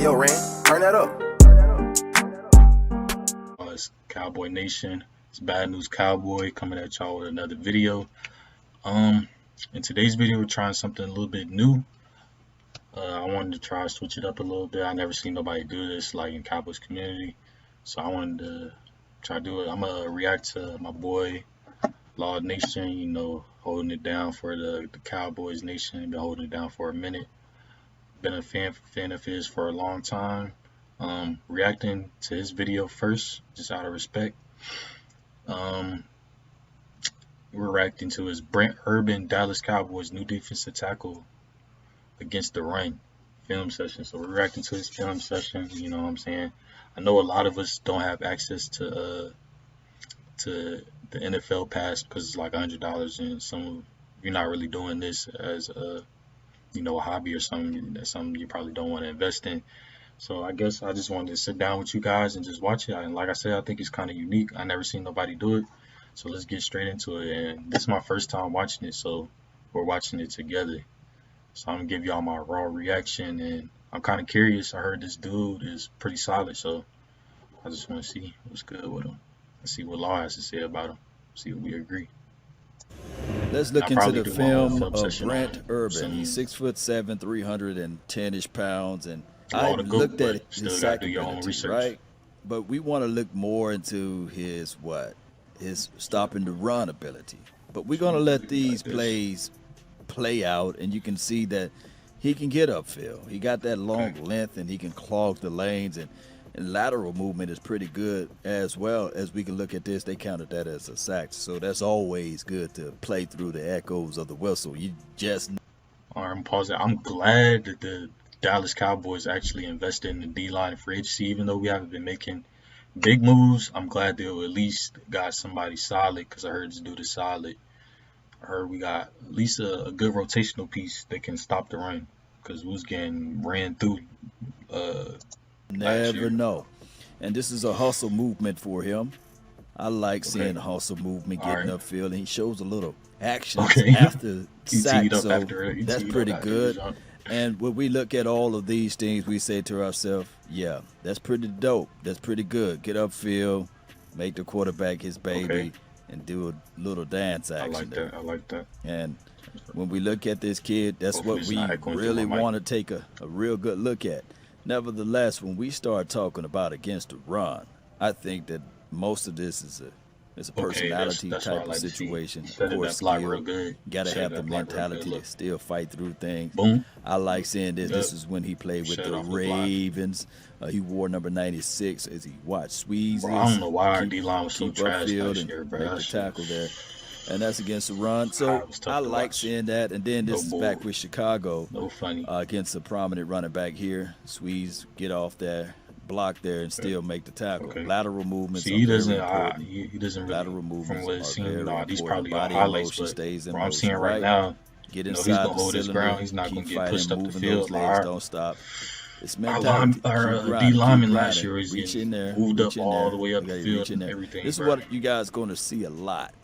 yo, Ren, turn that up. It's Cowboy Nation. It's Bad News Cowboy coming at y'all with another video. In today's video, we're trying something a little bit new. I wanted to try to switch it up a little bit. I never seen nobody do this like in Cowboys community, so I wanted to try to do it. I'm gonna react to my boy Law Nation, you know, holding it down for the Cowboys Nation. Been holding it down for a minute. Been a fan of his for a long time. Reacting to his video first, just out of respect. We're reacting to his Brent Urban Dallas Cowboys new defensive tackle against the run film session. So we're reacting to his film session. You know what I'm saying? I know a lot of us don't have access to the NFL pass because it's like $100, and some you're not really doing this as a a hobby or something. That's something you probably don't want to invest in. So I guess I just wanted to sit down with you guys and just watch it. And like I said, I think it's kind of unique. I never seen nobody do it. So let's get straight into it. And this is my first time watching it, so we're watching it together. So I'm gonna give y'all my raw reaction, and I'm kind of curious. I heard this dude is pretty solid, so I just want to see what's good with him. Let's see what Law has to say about him. See if we agree. Let's look into the film of Brent Urban. He's 6'7", 310-ish pounds, and I looked at his sack ability, right? But we want to look more into his stopping the run ability. But we're gonna let these plays play out, and you can see that he can get upfield. He got that long length, and he can clog the lanes, and lateral movement is pretty good as well. As we can look at this, they counted that as a sack, so that's always good to play through the echoes of the whistle. You just I'm pausing. I'm glad that the Dallas Cowboys actually invested in the D-line and free agency, even though we haven't been making big moves. I'm glad they at least got somebody solid, because I heard this dude is solid. I heard we got at least a good rotational piece that can stop the run, because we was getting ran through. Never know. And this is a hustle movement for him. I like seeing the hustle movement, getting upfield, and he shows a little action after sack, so that's pretty good. And when we look at all of these things, we say to ourselves, yeah, that's pretty dope. That's pretty good. Get upfield, make the quarterback his baby, and do a little dance action. I like that. And when we look at this kid, that's what we really want to take a real good look at. Nevertheless, when we start talking about against the run, I think that most of this is a personality type of situation. Of course, skill. Got to have the mentality to still fight through things. I like seeing this. This is when he played with the Ravens. He wore number 96 as he watched Sweezy. I don't know why our D-line was so trash last year, bro. Make the tackle there. And that's against the run. So I like seeing that. And then this is back with Chicago against a prominent running back here. Sweeze get off there, block there, and still make the tackle. Lateral movements. See, he doesn't really, lateral movements from what it seems, these probably body highlights, but stays in what I'm motion, seeing right now, get he's inside gonna hold his ground. He's not gonna get pushed up the field. Don't stop. It's mentality. Our D lineman last year was moved up all the way up the field and everything. This is what you guys going to see a lot.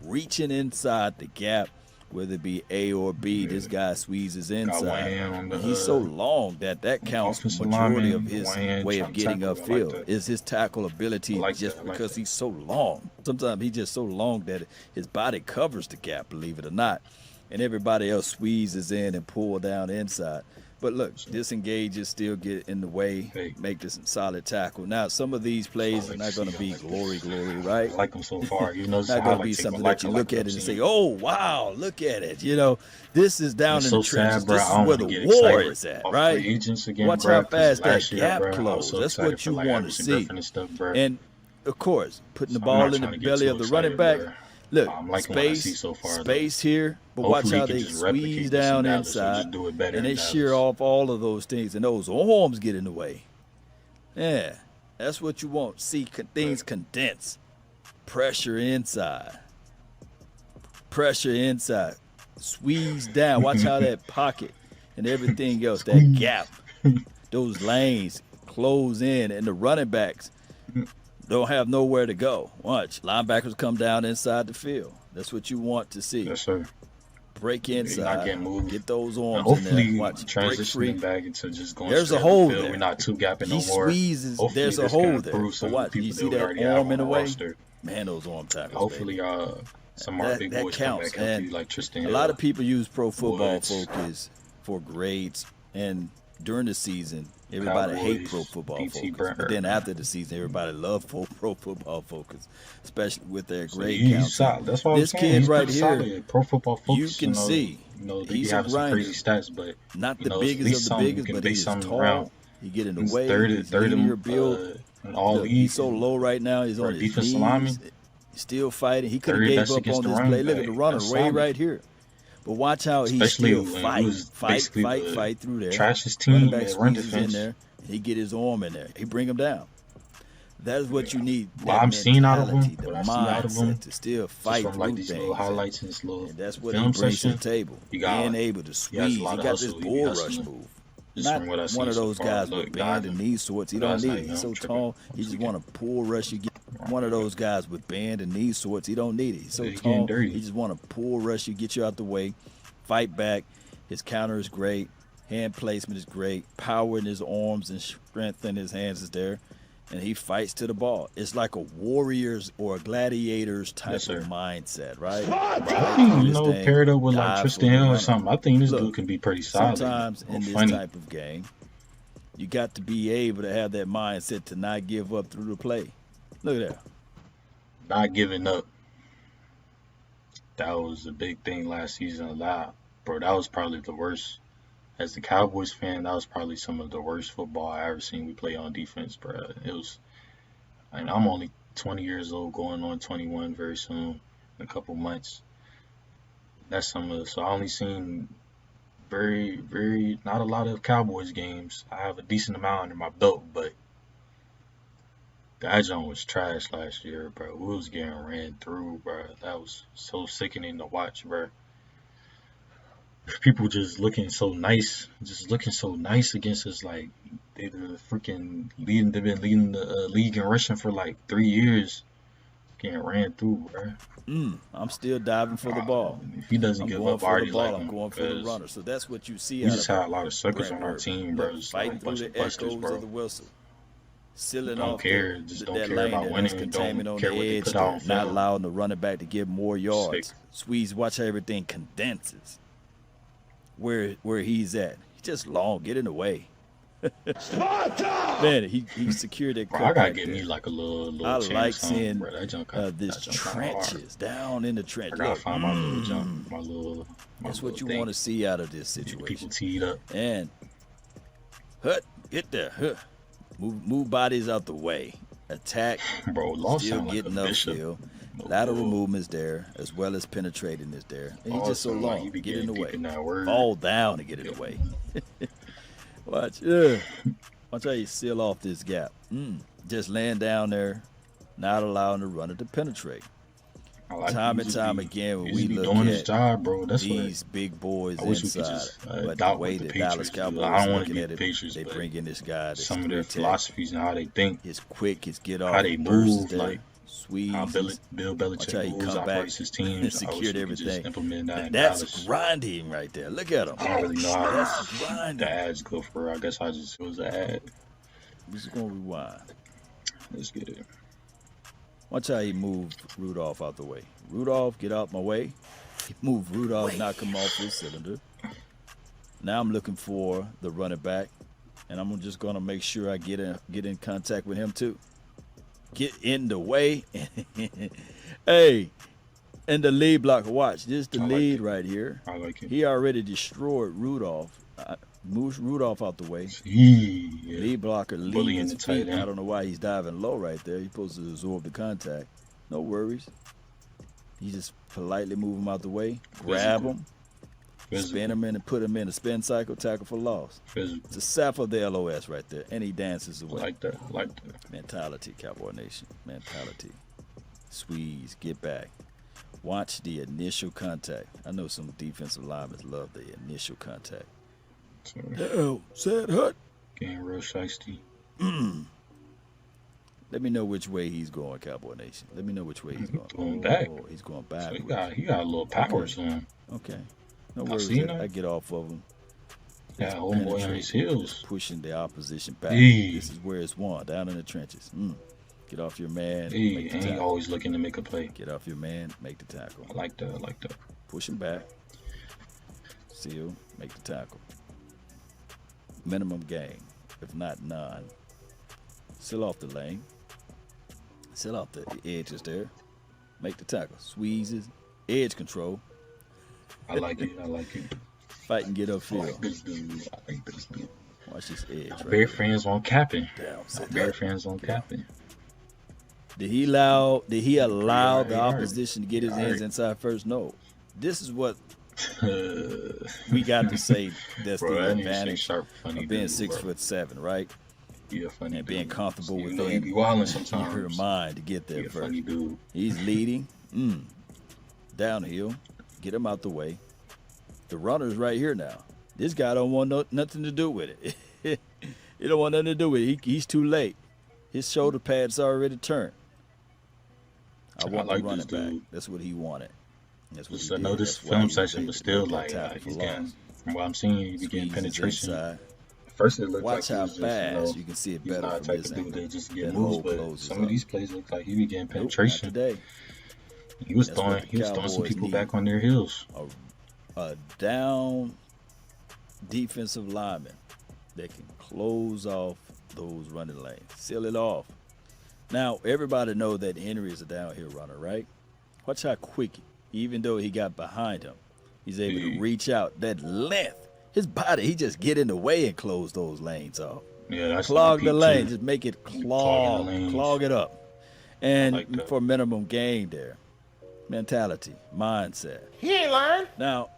Reaching inside the gap, whether it be A or B, this guy squeezes inside. He's so long that counts the majority of his way of getting upfield. Is his tackle ability just because he's so long. Sometimes he's just so long that his body covers the gap, believe it or not, and everybody else squeezes in and pull down inside. But look, disengages, still get in the way, make this a solid tackle. Now, some of these plays are not going to be glory, right? I like them so far. You know, not going to be something that you look at it and say, oh, wow, look at it. You know, this is down in the trenches. This is where the war is at, right? Watch how fast that gap closes. That's what you want to see. And, of course, putting the ball in the belly of the running back. Look, space here, but watch how they squeeze down inside, and they shear off all of those things, and those arms get in the way. Yeah, that's what you want. See things condense. Pressure inside. Squeeze down. Watch how that pocket and everything else, that gap, those lanes close in, and the running backs don't have nowhere to go. Watch, linebackers come down inside the field. That's what you want to see. Yes, sir. break They're not getting inside, moved. get those And arms in there. hopefully Watch, break free. transitioning back into just going There's a straight up the hole field. there. We're not two gapping He no more. squeezes. Hopefully There's a this can hole there. improve But some of the watch, you people see that we that already have arm in on the our way? roster. Man, those arm tackles, Hopefully, baby. some of our big That boys come counts. back healthy, And like Tristan a Hill. lot of people use Pro Football Woods. Focus for grades, and during the season, everybody hate Pro Cowboys, Football DT Focus. But then Brent. after the season, everybody love Pro Football Focus, especially with their So grade he's counts. solid. That's what I was This saying. kid He's right pretty here, solid. Pro Football you Focus, can see they be he's a having some grinder. crazy stats, but Not the it's at biggest least of the something you biggest, can but base he is something tall. around. He get in the He's way. third He's linear build. in all Look, leagues. he's so low right now. He's For on a his defensive knees. lineman, Still fighting. He could have third gave best up against on the this running play. Look at back. the runner That's way solid. right here. But watch how he Especially still when fight he was basically the fight through there. trashiest Running team back at run squeezes in defense. there. He get his arm in there. He bring him down. That is what you need. What That I'm seeing out of him, mentality, the what I see out of him, mindset to still just fight from like through these little things. highlights and this little And that's what he film brings to the session, table. you got Being able to he has a squeeze. He lot of got this hustle. He be bull rush hustling. move. Just Not from what I see one of so those far. guys Look, with band and diving. knee swords. He But don't that's need how it. you know He's I'm so tripping. tall. He just want to pull rush you. Get one of those guys with band and knee swords. He don't need it. He's so He's getting tall. dirty. He just want to pull rush you, get you out the way, fight back. His counter is great. Hand placement is great. Power in his arms and strength in his hands is there. And he fights to the ball. It's like a warrior's or a gladiator's type Yes, sir. of mindset, right? But I think, paired up with like Tristan Hill or something, I think this dude can be pretty solid. Sometimes in this type of game, you got to be able to have that mindset to not give up through the play. Look at that. Not giving up. That was a big thing last season a lot. Bro, that was probably the worst. As a Cowboys fan, that was probably some of the worst football I ever seen we play on defense, bro. It was, and I'm only 20 years old, going on 21 very soon, in a couple months. That's so I only seen not a lot of Cowboys games. I have a decent amount under my belt, but that joint was trash last year, bro. We was getting ran through, bro. That was so sickening to watch, bro. People just looking so nice against us. Like they've been leading the league in rushing for like 3 years, getting ran through, bro. I'm still diving for the ball. If he doesn't give up, I already like him. I'm going for the runner. So that's what you see. We just had a lot of suckers on our team, bro. Look, Just fighting a bunch through of the busters, echoes bro. of the whistle. Sealing Don't off care. Just don't that care lane about that winning. is containment Don't on care the what they edge put there, out on not film. allowing the running back to get more yards. Sick. Squeeze, watch how everything condenses. Where he's at. He's just long, get in the way. Man, he secured that cut. Bro, I gotta right get there. me like a little I chain like or something, seeing bro. That junk this that junk kinda hard. trenches down in the trench. I gotta Look, find my little jump, my that's what you thing. want to see out of this People situation. teed up. And get there. Move bodies out the way. Attack. Bro, Law Still sound like a getting bishop. upfield. Lateral movement is there, as well as penetrating is there. And he's just so sound like long. he be Get in the getting way. deep in that word. Fall down and get in the way. Watch. Watch how you seal off this gap. Just laying down there, not allowing the runner to penetrate. I like Time he and just time be- again, when he we just be look doing his at job, bro. That's these big boys I wish we could inside. just But the adopt way what the the Dallas Patriots do. Cowboys I don't want to looking be at the it, Patriots, they but bring in this guy. This some of their 3-tech. philosophies and how they think, His quick, his get off, how they bursts move, there, like squeeze. how Bill Watch how he Belichick moves, come back operates his teams. and I wish secured we could everything. just implement that in That's Dallas. grinding right there. Look at him. I don't really know how That's grinding. the ads go for. I guess it was an ad. We're just gonna rewind. Let's get it. Watch how he moved Rudolph out the way. Rudolph, get out my way. He moved Rudolph, knock him off his cylinder. Now I'm looking for the running back, and I'm just gonna make sure I get in contact with him too. Get in the way. Hey, and the lead blocker. Watch, this is the lead right here. I like it. He already destroyed Rudolph. Moves Rudolph out the way. Yeah. Lead blocker Bullying leads the his tight feet. end. I don't know why he's diving low right there. He's supposed to absorb the contact. No worries. You just politely move him out the way, grab him, spin him in and put him in a spin cycle, tackle for loss. Physical. It's a sap of the LOS right there, and he dances away. Like that. Mentality, Cowboy Nation. Mentality. Squeeze, get back. Watch the initial contact. I know some defensive linemen love the initial contact. Oh, sad hut. Getting real shiesty. Let me know which way he's going, Cowboy Nation. Let me know which way he's going. Going back. He's going So back. he got a little power to him. Okay. No I worries seen that I that. get off of him. Yeah, homeboy on his heels. Pushing the opposition back. Hey, This is where it's won, down in the trenches. Get off your man, hey, make the and he tackle. always looking to make a play. Get off your man, make the tackle. I like that. I like that. Push him back. Seal, make the tackle. Minimum gain, if not none. Seal off the lane. Seal off the edges there. Make the tackle. Squeezes. Edge control. I like it. I like it. Fight and get I upfield. like this dude. I like this dude. Watch this edge. Right Bear fans on capping. Down. Bear fans on capping. Did he allow the All right. opposition to get his All hands right. inside first? No. This is what we got to say. That's Bro, the that nigga Shea advantage Sharp funny of being dude, 6'7", right? Yeah, funny And dude. being comfortable You know, within he be wilding your sometimes. mind to get there He a first. funny dude. He's leading. Downhill. Get him out the way. The runner's right here now. This guy don't want nothing to do with it. He don't want nothing to do with it. He's too late. His shoulder pad's already turned. I want like the running this dude. back. That's what he wanted. That's what Just he I did. know this That's why film he was session, able but to still, make that like, tackle he's for getting, loss. from what I'm seeing, he be getting Squeezes penetration. inside. At first, it looked like Watch he how was just, fast you can see it he's better not from the type this of dude angle. that just get That moves, hole but closes some of up. these plays look like he be getting Nope, not penetration. today. He was That's what throwing, the some Cowboys people need. back on their heels. A down defensive lineman that can close off those running lanes, seal it off. Now, everybody know that Henry is a downhill runner, right? Watch how quick, even though he got behind him, he's able to reach out. That length, his body, he just get in the way and close those lanes off. Yeah, that's Clog the lane, too. just make it Clogging clog, the lanes. clog it up. And like that. for minimum gain there, mentality, mindset. He ain't lying. Now,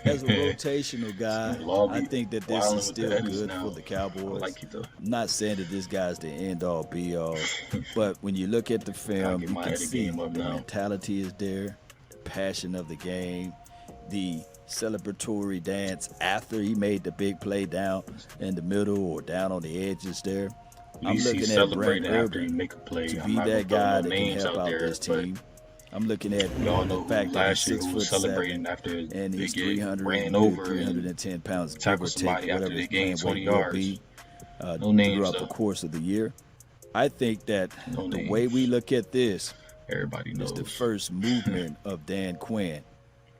as a rotational guy, I think that this is still good for the Cowboys. I like it though. I'm not saying that this guy's the end-all, be-all, but when you look at the film, you can see the mentality is there, the passion of the game, the celebratory dance after he made the big play down in the middle or down on the edges there. I'm looking at Brent Urban to be that guy that can help out this team. I'm looking at the fact that he's 6'7" and he's 310 pounds, give or take, whatever his playing weight will be throughout the course of the year. I think that the way we look at this is the first movement of Dan Quinn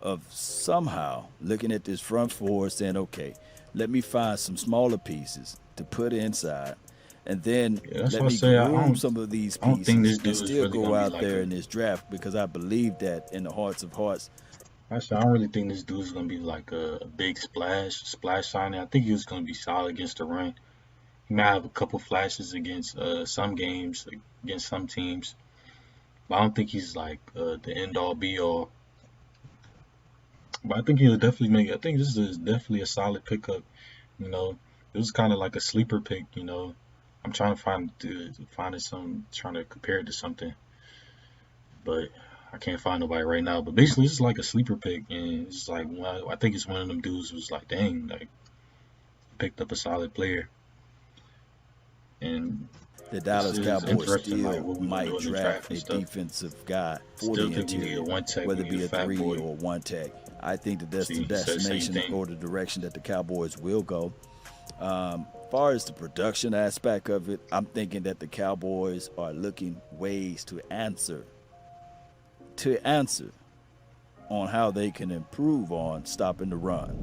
of somehow looking at this front four saying, okay, let me find some smaller pieces to put inside. And then let me groom some of these pieces and still go out there in this draft, because I believe that in the hearts of hearts. Actually, I don't really think this dude's going to be like a big splash signing. I think he was going to be solid against the run. He might have a couple flashes against some games, against some teams. But I don't think he's like the end-all, be-all. But I think he'll definitely I think this is definitely a solid pickup. You know, it was kind of like a sleeper pick, you know. I'm trying to find trying to compare it to something, but I can't find nobody right now. But basically, it's like a sleeper pick, and it's like, well, I think it's one of them dudes who's like, dang, like picked up a solid player. And the Dallas Cowboys still might draft a defensive guy for the interior, whether it be a 3 or 1 tech. I think that that's the destination or the direction that the Cowboys will go. Far as the production aspect of it, I'm thinking that the Cowboys are looking ways to answer on how they can improve on stopping the run.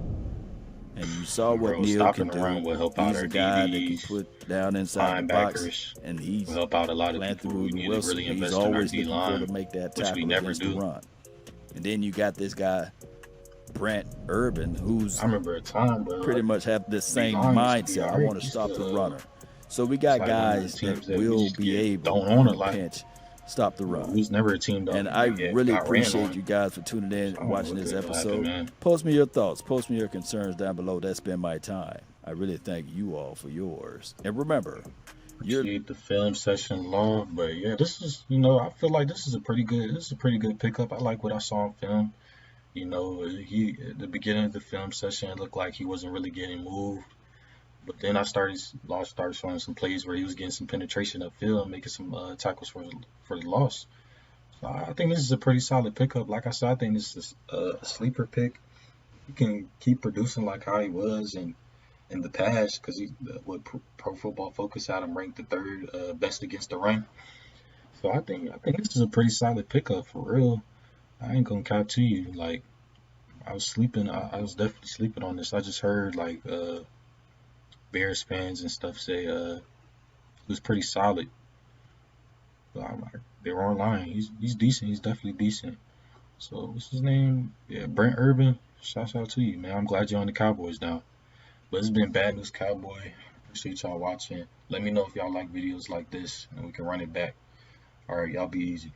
And you saw what Neil can do. He's a guy that can put down inside the box, and he's playing through the whistle. He's always looking for to make that tackle against the run. And then you got this guy, Brent Urban, who's pretty much have the same mindset. I want to stop the runner. So we got guys that will be able to pinch, stop the run. Who's never a team, and I really appreciate you guys for tuning in and watching this episode. Post me your thoughts. Post me your concerns down below. That's been my time. I really thank you all for yours. And remember, appreciate the film session long, but yeah, this is, you know, I feel like this is a pretty good pickup. I like what I saw in film. You know, at the beginning of the film session, it looked like he wasn't really getting moved. But then I started showing some plays where he was getting some penetration upfield and making some tackles for the loss. So I think this is a pretty solid pickup. Like I said, I think this is a sleeper pick. he can keep producing like how he was in the past, because he what Pro Football Focus had him ranked the third best against the run. So I think this is a pretty solid pickup for real. I ain't gonna cap to you. Like I was sleeping, I was definitely sleeping on this. I just heard like Bears fans and stuff say it was pretty solid. But I'm like, they were online. He's decent. He's definitely decent. So what's his name? Yeah, Brent Urban. Shouts out to you, man. I'm glad you're on the Cowboys now. But it's been Bad News Cowboy. Appreciate y'all watching. Let me know if y'all like videos like this and we can run it back. All right, y'all be easy.